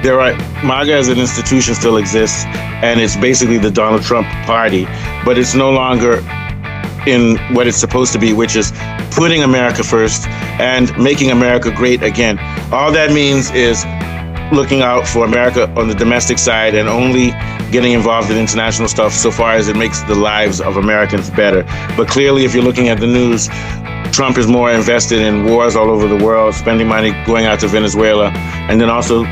There are MAGA as an institution still exists, and it's basically the Donald Trump party, but it's no longer in what it's supposed to be, which is putting America first and making America great again. All that means is looking out for America on the domestic side and only getting involved in international stuff so far as it makes the lives of Americans better. But clearly, if you're looking at the news, Trump is more invested in wars all over the world, spending money going out to Venezuela, and then also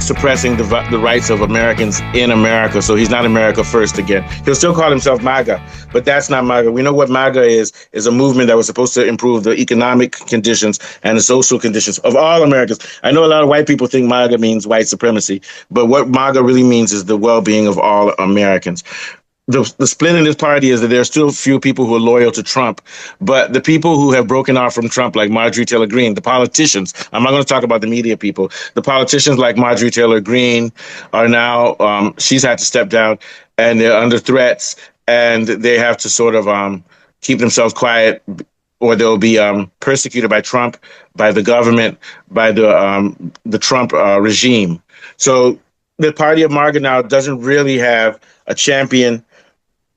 suppressing the rights of Americans in America. So he's not America first again. He'll still call himself MAGA, but that's not MAGA. We know what MAGA is a movement that was supposed to improve the economic conditions and the social conditions of all Americans. I know a lot of white people think MAGA means white supremacy, but what MAGA really means is the well-being of all Americans. The split in this party is that there are still few people who are loyal to Trump, but the people who have broken off from Trump, like Marjorie Taylor Greene, the politicians, I'm not going to talk about the media people, the politicians like Marjorie Taylor Greene are now, she's had to step down and they're under threats and they have to sort of keep themselves quiet or they'll be persecuted by Trump, by the government, by the Trump regime. So the party of MAGA now doesn't really have a champion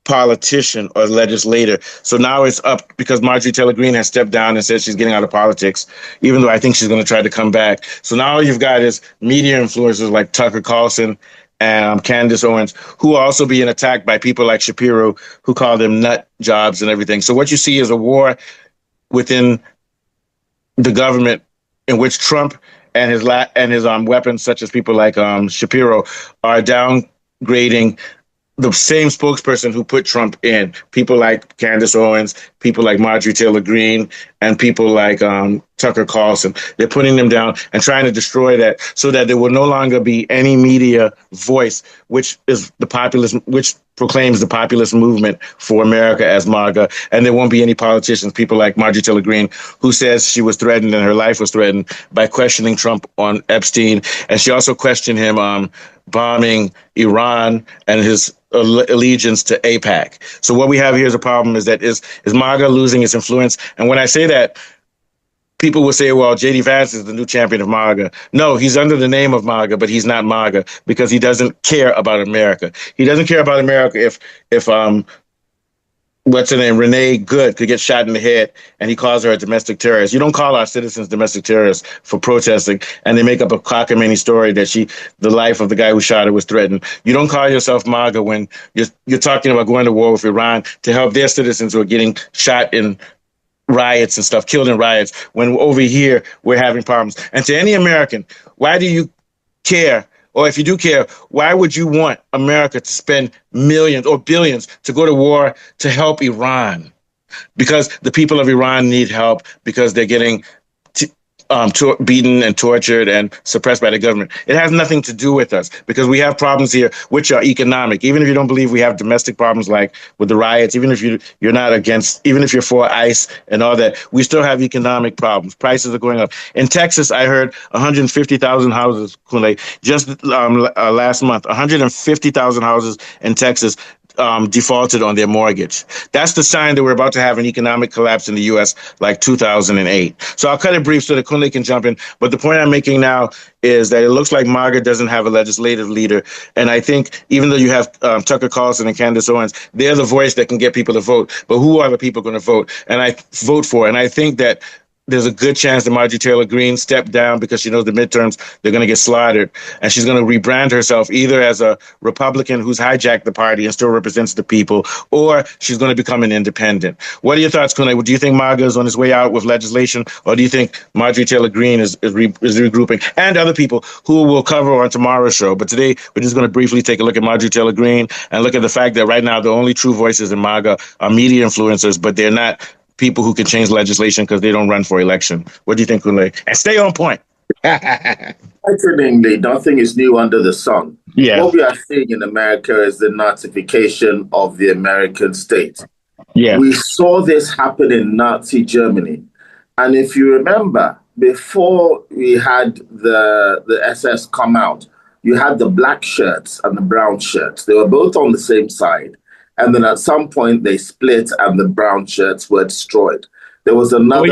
politician or legislator. So now it's up because Marjorie Taylor Greene has stepped down and said she's getting out of politics, even though I think she's going to try to come back. So now all you've got is media influencers like Tucker Carlson and Candace Owens, who are also being attacked by people like Shapiro, who call them nut jobs and everything. So what you see is a war within the government in which Trump and his weapons, such as people like Shapiro, are downgrading the same spokesperson who put Trump in, people like Candace Owens, people like Marjorie Taylor Greene, and people like Tucker Carlson. They're putting them down and trying to destroy that so that there will no longer be any media voice, which is the populist, which proclaims the populist movement for America as MAGA. And there won't be any politicians, people like Marjorie Taylor Greene, who says she was threatened and her life was threatened by questioning Trump on Epstein. And she also questioned him bombing Iran and his allegiance to AIPAC. So what we have here is a problem is MAGA losing its influence. And when I say that, people will say, well, J.D. Vance is the new champion of MAGA. No, he's under the name of MAGA, but he's not MAGA because he doesn't care about America. He doesn't care about America if what's her name, Renee Good, could get shot in the head and he calls her a domestic terrorist. You don't call our citizens domestic terrorists for protesting, and they make up a cockamamie story that the life of the guy who shot her was threatened. You don't call yourself MAGA when you're talking about going to war with Iran to help their citizens who are getting shot in riots and stuff, killed in riots, when over here we're having problems. And to any American, why do you care? Or if you do care, why would you want America to spend millions or billions to go to war to help Iran? Because the people of Iran need help because they're getting beaten and tortured and suppressed by the government. It has nothing to do with us because we have problems here which are economic. Even if you don't believe we have domestic problems like with the riots, even if you're not against, even if you're for ICE and all that, we still have economic problems. Prices are going up. In Texas, I heard 150,000 houses, Kunle, just last month, 150,000 houses in Texas defaulted on their mortgage. That's the sign that we're about to have an economic collapse in the U.S. like 2008. So I'll cut it brief so that Kunle can jump in. But the point I'm making now is that it looks like MAGA doesn't have a legislative leader. And I think even though you have Tucker Carlson and Candace Owens, they're the voice that can get people to vote. But who are the people going to vote? And I vote for. And I think that there's a good chance that Marjorie Taylor Greene stepped down because she knows the midterms, they're going to get slaughtered. And she's going to rebrand herself either as a Republican who's hijacked the party and still represents the people, or she's going to become an independent. What are your thoughts, Kunle? Do you think MAGA is on his way out with legislation, or do you think Marjorie Taylor Greene is regrouping? And other people who will cover on tomorrow's show. But today, we're just going to briefly take a look at Marjorie Taylor Greene and look at the fact that right now the only true voices in MAGA are media influencers, but they're not people who can change legislation because they don't run for election. What do you think, Kunle? And stay on point. Interestingly, nothing is new under the sun. Yeah. What we are seeing in America is the Nazification of the American state. Yeah. We saw this happen in Nazi Germany. And if you remember, before we had the SS come out, you had the black shirts and the brown shirts. They were both on the same side. And then at some point they split and the brown shirts were destroyed. There was another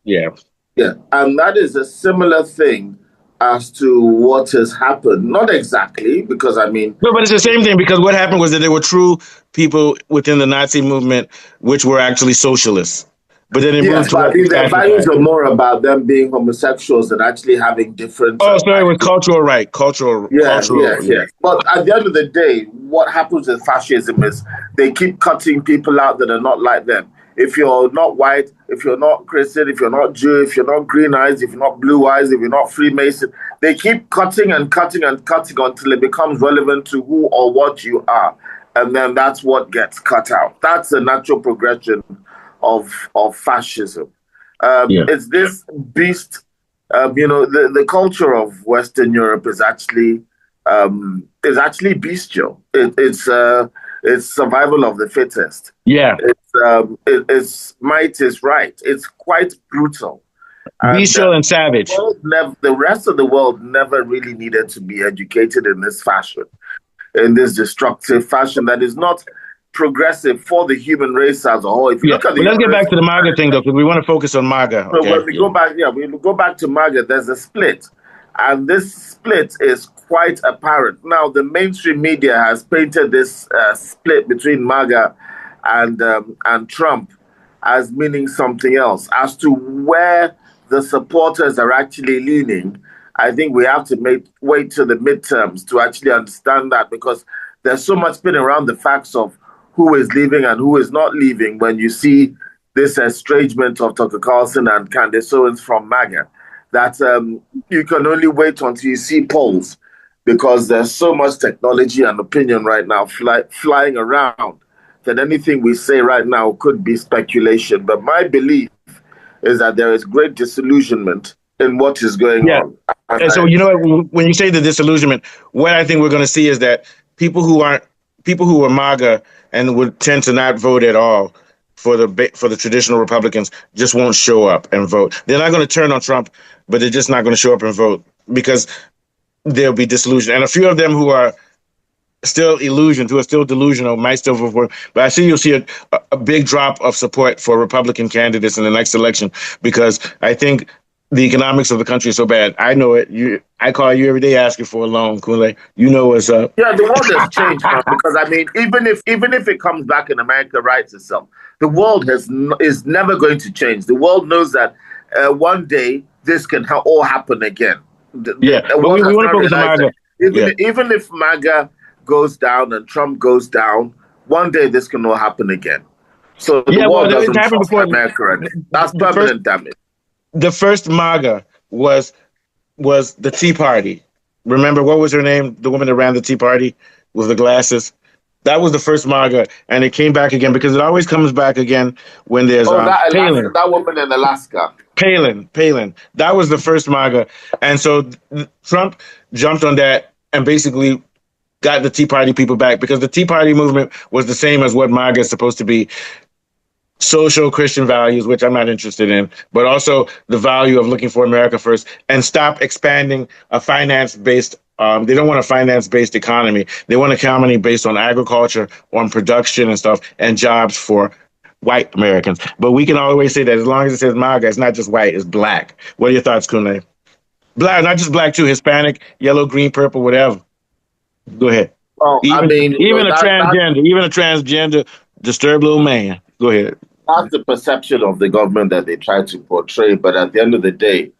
Yeah. Yeah. And that is a similar thing as to what has happened. Not exactly, because I mean, No, but it's the same thing because what happened was that there were true people within the Nazi movement which were actually socialists. But then it moved yes, but I towards the think their fascist values side. are more about them being homosexuals than actually having different Oh, sorry, it was ideas. cultural right. Cultural, Yeah, cultural. yes, Yeah. yes. But at the end of the day, what happens with fascism is they keep cutting people out that are not like them. If you're not white, if you're not Christian, if you're not Jew, if you're not green eyes, if you're not blue eyes, if you're not Freemason, they keep cutting and cutting and cutting until it becomes relevant to who or what you are. And then that's what gets cut out. That's the natural progression of fascism. Yeah. It's this beast. The culture of Western Europe is actually bestial. It's survival of the fittest. Yeah. It's might is right. It's quite brutal, and Bestial and savage. the rest of the world never really needed to be educated in this fashion, in this destructive fashion that is not progressive for the human race as a whole. If you Yeah. look at the But let's human get race, back to the MAGA thing, though, because we want to focus on MAGA. so Okay. when we go back, we go back to MAGA. There's a split, and this split is quite apparent. Now, the mainstream media has painted this split between MAGA and Trump as meaning something else. As to where the supporters are actually leaning, I think we have to wait till the midterms to actually understand that, because there's so much spinning around the facts of who is leaving and who is not leaving when you see this estrangement of Tucker Carlson and Candace Owens from MAGA, that you can only wait until you see polls, because there's so much technology and opinion right now flying around that anything we say right now could be speculation. But my belief is that there is great disillusionment in what is going on. And so, when you say the disillusionment, what I think we're going to see is that people who are MAGA and would tend to not vote at all for the traditional Republicans just won't show up and vote. They're not going to turn on Trump, but they're just not going to show up and vote because they'll be disillusioned. And a few of them who are still illusioned, who are still delusional, might still vote for him. But I see you'll see a big drop of support for Republican candidates in the next election, because I think the economics of the country is so bad. I know it. I call you every day asking for a loan, Kunle. You know what's up. Yeah, the world has changed now, because I mean, even if it comes back and America rights itself, the world is never going to change. The world knows that one day this can all happen again. But we want to focus on MAGA. Even if MAGA goes down and Trump goes down, one day this can all happen again. So the world doesn't trust America. That's permanent damage. The first MAGA was the Tea Party. Remember, what was her name? The woman that ran the Tea Party with the glasses. That was the first MAGA, and it came back again, because it always comes back again when there's Palin. That woman in Alaska. Palin. That was the first MAGA. And so Trump jumped on that and basically got the Tea Party people back, because the Tea Party movement was the same as what MAGA is supposed to be. Social Christian values, which I'm not interested in, but also the value of looking for America first, and stop expanding a finance-based. They don't want a finance-based economy. They want an economy based on agriculture, on production and stuff, and jobs for white Americans. But we can always say that as long as it says MAGA, it's not just white, it's black. What are your thoughts, Kunle? Black, not just black too, Hispanic, yellow, green, purple, whatever. Go ahead. Well, even a transgender, disturbed little man. Go ahead. That's the perception of the government that they try to portray. But at the end of the day,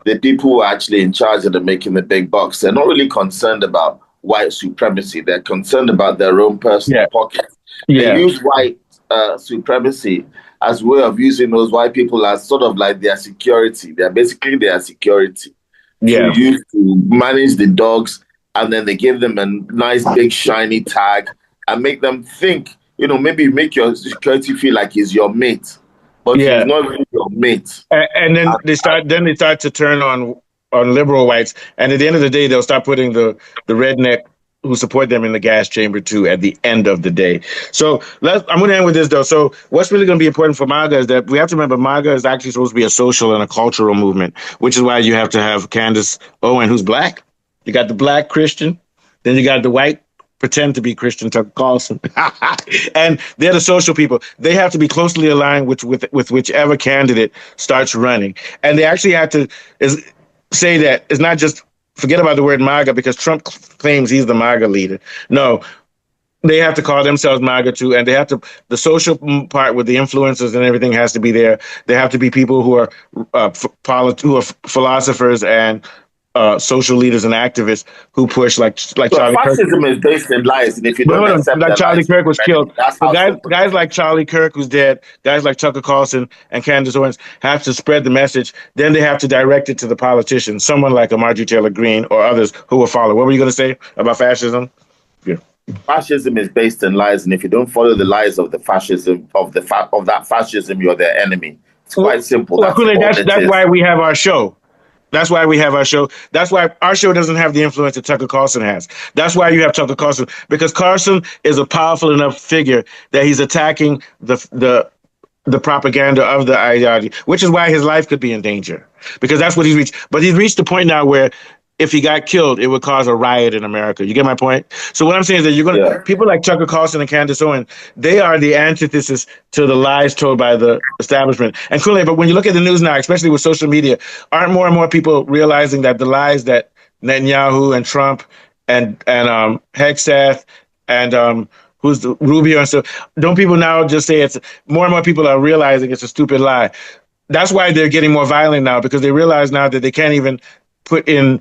the people who are actually in charge and are making the big bucks, they're not really concerned about white supremacy. They're concerned about their own personal pockets. They use white supremacy as a way of using those white people as sort of like their security. They're basically their security. To use to manage the dogs, and then they give them a nice big shiny tag and make them think, maybe make your security feel like he's your mate, but he's not really your mate. And then they start to turn on liberal whites, and at the end of the day, they'll start putting the redneck who support them in the gas chamber too. At the end of the day, so I'm going to end with this though. So what's really going to be important for MAGA is that we have to remember MAGA is actually supposed to be a social and a cultural movement, which is why you have to have Candace Owens, who's black. You got the black Christian, then you got the white pretend to be Christian Tucker Carlson. And they're the social people. They have to be closely aligned with whichever candidate starts running. And they actually have to say that it's not just forget about the word MAGA because Trump claims he's the MAGA leader. No, they have to call themselves MAGA too, and they have to. The social part with the influencers and everything has to be there. There have to be people who are philosophers and social leaders and activists who push like So Charlie Kirk. fascism is based in lies, and if you But don't hold on, accept like the Charlie lies, Kirk was killed. that's So how simple it guys is. like Charlie Kirk, who's dead, guys like Tucker Carlson and Candace Owens have to spread the message. Then they have to direct it to the politicians, someone like a Marjorie Taylor Greene or others who will follow. What were you going to say about fascism? Yeah. Fascism is based in lies, and if you don't follow the lies of the fascism of that fascism, you're their enemy. It's quite simple. Well, That's all it that's is. why we have our show. That's why we have our show. That's why our show doesn't have the influence that Tucker Carlson has. That's why you have Tucker Carlson, because Carlson is a powerful enough figure that he's attacking the propaganda of the ideology, which is why his life could be in danger, because that's what he's reached. But he's reached the point now where if he got killed, it would cause a riot in America. You get my point? So what I'm saying is that people like Tucker Carlson and Candace Owens, they are the antithesis to the lies told by the establishment. And clearly, but when you look at the news now, especially with social media, aren't more and more people realizing that the lies that Netanyahu and Trump and Hegseth and who's the Rubio and stuff, don't people now just say it's more and more people are realizing it's a stupid lie. That's why they're getting more violent now, because they realize now that they can't even put in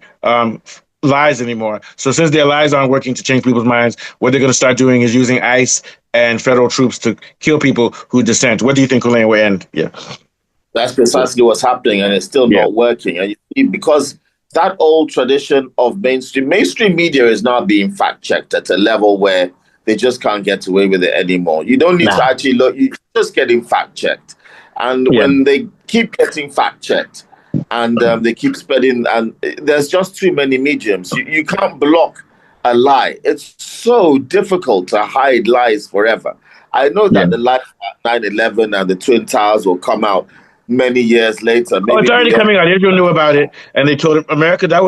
lies anymore. So since their lies aren't working to change people's minds, what they're going to start doing is using ICE and federal troops to kill people who dissent. What do you think, Colleen, will end? Yeah. That's precisely what's happening, and it's still not working. And you see, because that old tradition of mainstream media is now being fact-checked at a level where they just can't get away with it anymore. You don't need to actually look, you're just getting fact-checked. And when they keep getting fact-checked, and they keep spreading, and there's just too many mediums. You can't block a lie. It's so difficult to hide lies forever. I know that the lie about 9/11 and the Twin Towers will come out many years later. Maybe it's already coming out. Israel knew about it, and they told America that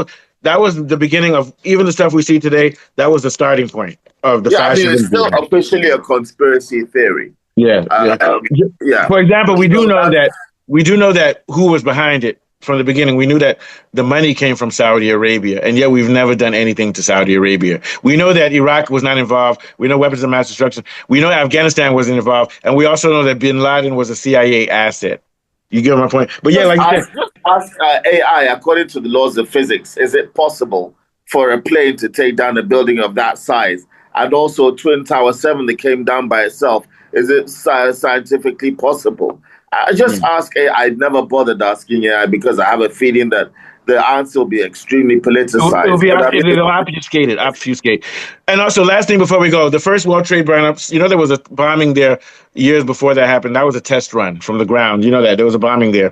was the beginning of even the stuff we see today. That was the starting point of the fascism. I mean, it's still officially a conspiracy theory. For example, we do know that who was behind it. From the beginning, we knew that the money came from Saudi Arabia, and yet we've never done anything to Saudi Arabia. We know that Iraq was not involved. We know weapons of mass destruction. We know Afghanistan wasn't involved. And we also know that bin Laden was a CIA asset. You get my point? But yeah, like you said. Just ask AI, according to the laws of physics, is it possible for a plane to take down a building of that size? And also Twin Tower 7 that came down by itself, is it scientifically possible? I just ask AI. I'd never bothered asking AI because I have a feeling that the answer will be extremely politicized. It'll obfuscate. And also, last thing before we go, the first World Trade burn-ups, there was a bombing there years before that happened. That was a test run from the ground. You know that. There was a bombing there,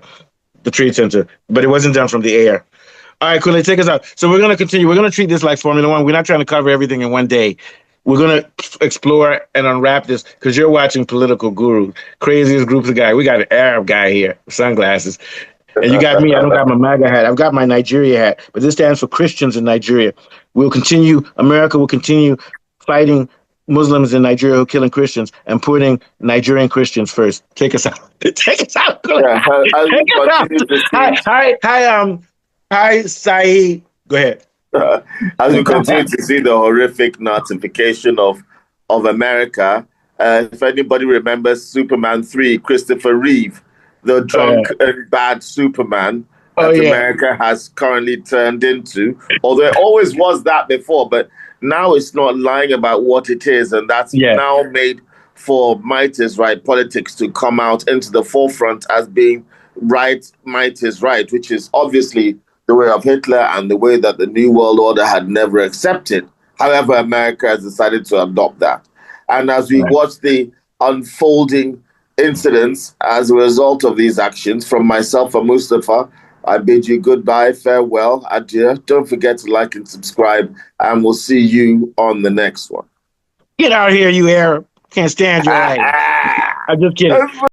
the Trade Center, but it wasn't done from the air. All right, Kule, take us out. So we're going to continue. We're going to treat this like Formula One. We're not trying to cover everything in one day. We're going to explore and unwrap this because you're watching Political Guru, craziest groups of guys. We got an Arab guy here, sunglasses. And you got me. I don't got my Maga hat. I've got my Nigeria hat, but this stands for Christians in Nigeria. America will continue fighting Muslims in Nigeria who are killing Christians and putting Nigerian Christians first. Take us out. Take us out. Take us out. Hi, Saeed. Go ahead. As we continue to see the horrific notification of America, if anybody remembers Superman 3, Christopher Reeve, the drunk and bad Superman that America has currently turned into, although it always was that before, but now it's not lying about what it is, and that's now made for might is right politics to come out into the forefront as being right, might is right, which is obviously the way of Hitler and the way that the New World Order had never accepted. However, America has decided to adopt that. And as we watch the unfolding incidents as a result of these actions, from myself and Mustafa, I bid you goodbye, farewell, adieu. Don't forget to like and subscribe, and we'll see you on the next one. Get out of here, you Arab. Can't stand your ass. I'm just kidding.